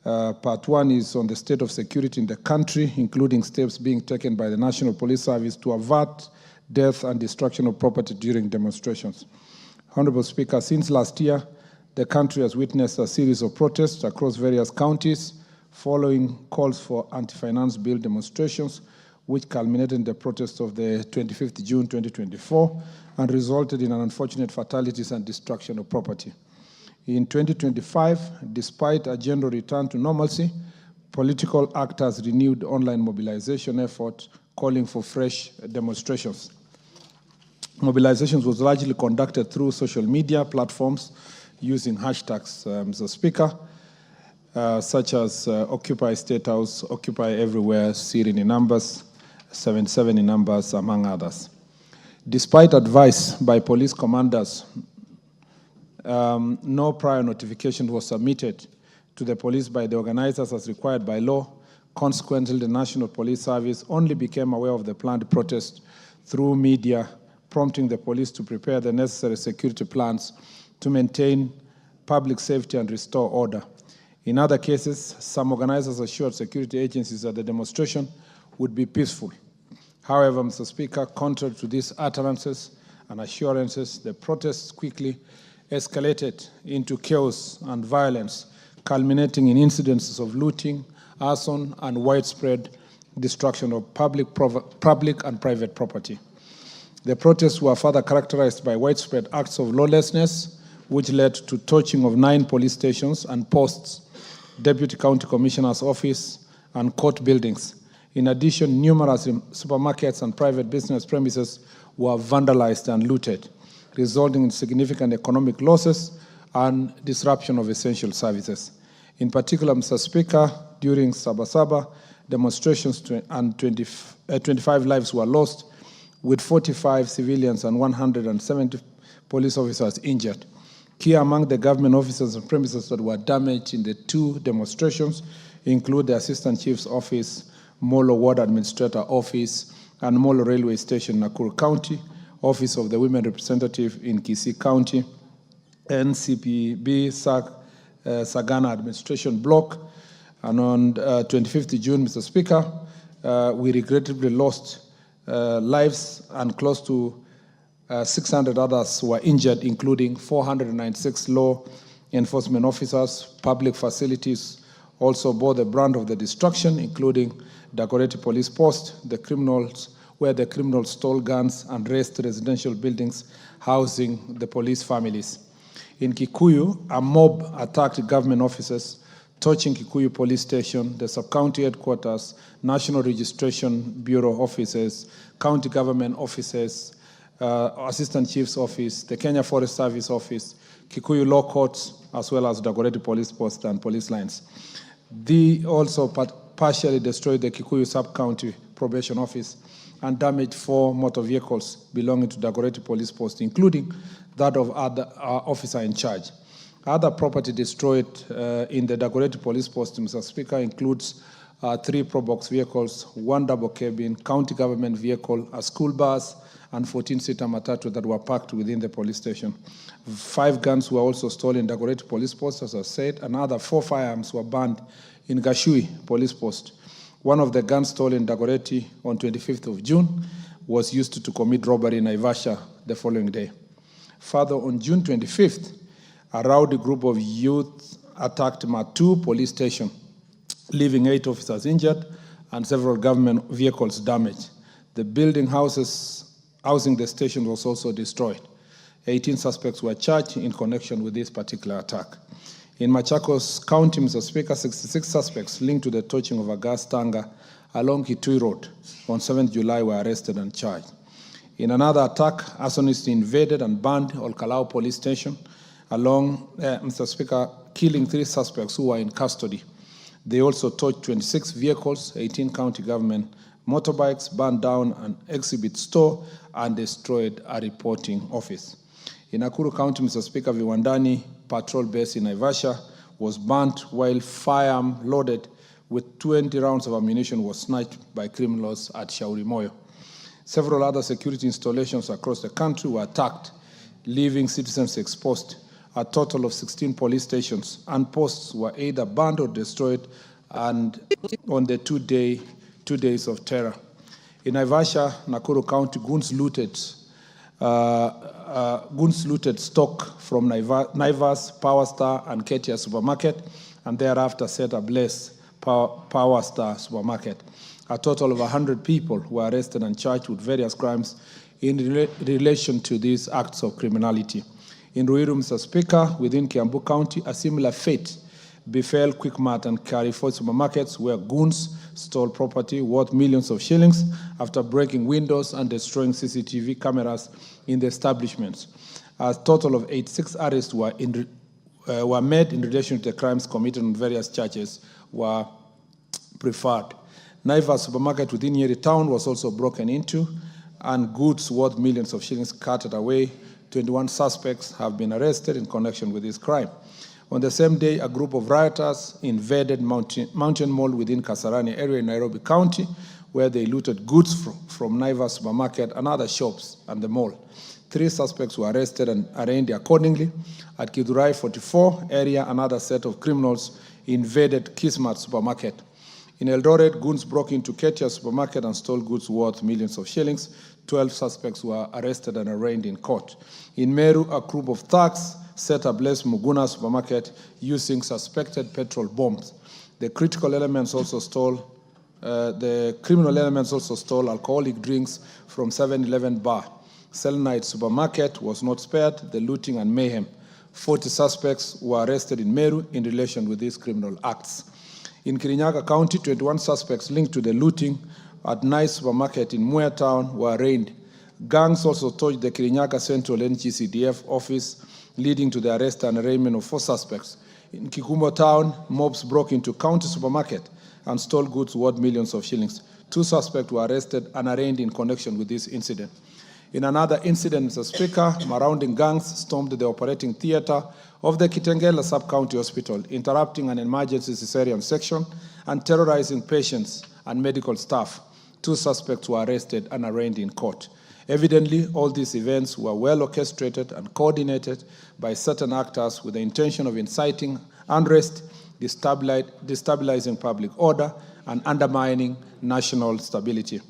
Part 1 is on the state of security in the country, including steps being taken by the National Police Service to avert death and destruction of property during demonstrations. Honorable Speaker, since last year, the country has witnessed a series of protests across various counties following calls for anti-finance bill demonstrations, which culminated in the protests of the 25th June 2024 and resulted in an unfortunate fatalities and destruction of property. In 2025, despite a general return to normalcy, political actors renewed online mobilization efforts calling for fresh demonstrations. Mobilizations was largely conducted through social media platforms using hashtags, Mr. Speaker, such as Occupy State House, Occupy Everywhere, Syrian in numbers, 77 in numbers, among others. Despite advice by police commanders, no prior notification was submitted to the police by the organizers as required by law. Consequently, the National Police Service only became aware of the planned protest through media, prompting the police to prepare the necessary security plans to maintain public safety and restore order. In other cases, some organizers assured security agencies that the demonstration would be peaceful. However, Mr. Speaker, contrary to these utterances and assurances, the protests quickly escalated into chaos and violence, culminating in incidences of looting, arson, and widespread destruction of public and private property. The protests were further characterized by widespread acts of lawlessness, which led to torching of 9 police stations and posts, Deputy County Commissioner's office, and court buildings. In addition, numerous supermarkets and private business premises were vandalized and looted, resulting in significant economic losses and disruption of essential services. In particular, Mr. Speaker, during Sabasaba demonstrations, 25 lives were lost, with 45 civilians and 170 police officers injured. Key among the government offices and premises that were damaged in the 2 demonstrations include the Assistant Chief's Office, Molo Ward Administrator Office, and Molo Railway Station, Nakuru County, Office of the Women Representative in Kisii County, NCPB Sagana Administration Block. And on 25th June, Mr. Speaker, we regrettably lost lives, and close to 600 others were injured, including 496 law enforcement officers. Public facilities also bore the brunt of the destruction, including Dagoretti Police Post, where the criminals stole guns and razed residential buildings housing the police families. In Kikuyu, a mob attacked government offices, torching Kikuyu Police Station, the sub-county headquarters, National Registration Bureau offices, county government offices, Assistant Chief's Office, the Kenya Forest Service Office, Kikuyu Law Courts, as well as Dagoretti Police Post and police lines. They also partially destroyed the Kikuyu Sub-County Probation Office and damaged 4 motor vehicles belonging to Dagoretti Police Post, including that of other officer in charge. Other property destroyed in the Dagoretti Police Post, Mr. Speaker, includes 3 Probox vehicles, 1 double cabin, county government vehicle, a school bus, and 14-seater matatu that were parked within the police station. 5 guns were also stolen in Dagoretti Police Post, as I said. Another 4 firearms were burned in Gashui Police Post. One of the guns stolen in Dagoretti on 25th of June was used to commit robbery in Naivasha the following day. Further, on June 25th, a rowdy group of youth attacked Matu Police Station, leaving 8 officers injured and several government vehicles damaged. The building housing the station was also destroyed. 18 suspects were charged in connection with this particular attack. In Machakos County, Mr. Speaker, 66 suspects linked to the torching of a gas tanker along Kitui Road on 7th July were arrested and charged. In another attack, arsonists invaded and burned Olkalau Police Station along, Mr. Speaker, killing 3 suspects who were in custody. They also torched 26 vehicles, 18 county government motorbikes, burned down an exhibit store, and destroyed a reporting office. In Nakuru County, Mr. Speaker, Viwandani patrol base in Naivasha was burnt while firearm loaded with 20 rounds of ammunition was snatched by criminals at Shauri Moyo. Several other security installations across the country were attacked, leaving citizens exposed A total of 16 police stations and posts were either burned or destroyed, and on the 2 days of terror. In Naivasha, Nakuru County, goons looted stock from Naivas, Power Star, and Ketia supermarket, and thereafter set ablaze Power Star supermarket. A total of 100 people were arrested and charged with various crimes in relation to these acts of criminality. In Ruiru, Mr. Speaker, within Kiambu County, a similar fate befell Quickmart and Carrefour supermarkets, where goons stole property worth millions of shillings after breaking windows and destroying CCTV cameras in the establishments. A total of 86 arrests were made in relation to the crimes committed on various charges were preferred. Naivas supermarket within Nyeri town was also broken into, and goods worth millions of shillings carted away. 21 suspects have been arrested in connection with this crime. On the same day, a group of rioters invaded Mountain Mall within Kasarani area in Nairobi County, where they looted goods from Naivas supermarket and other shops and the mall. 3 suspects were arrested and arraigned accordingly. At Kidurai 44 area, another set of criminals invaded Kismat supermarket. In Eldoret, goons broke into Ketia supermarket and stole goods worth millions of shillings. 12 suspects were arrested and arraigned in court. In Meru, a group of thugs set ablaze Muguna supermarket using suspected petrol bombs. The criminal elements also stole alcoholic drinks from 7-Eleven bar. Selenite supermarket was not spared the looting and mayhem. 40 suspects were arrested in Meru in relation with these criminal acts. In Kirinyaga County, 21 suspects linked to the looting at Nice supermarket in Muir Town were arraigned. Gangs also torched the Kirinyaga Central NGCDF office, leading to the arrest and arraignment of 4 suspects. In Kikumo Town, mobs broke into County supermarket and stole goods worth millions of shillings. 2 suspects were arrested and arraigned in connection with this incident. In another incident, Mr. Speaker, marauding gangs stormed the operating theater of the Kitengela Sub-County Hospital, interrupting an emergency cesarean section and terrorizing patients and medical staff. 2 suspects were arrested and arraigned in court. Evidently, all these events were well orchestrated and coordinated by certain actors with the intention of inciting unrest, destabilizing public order, and undermining national stability.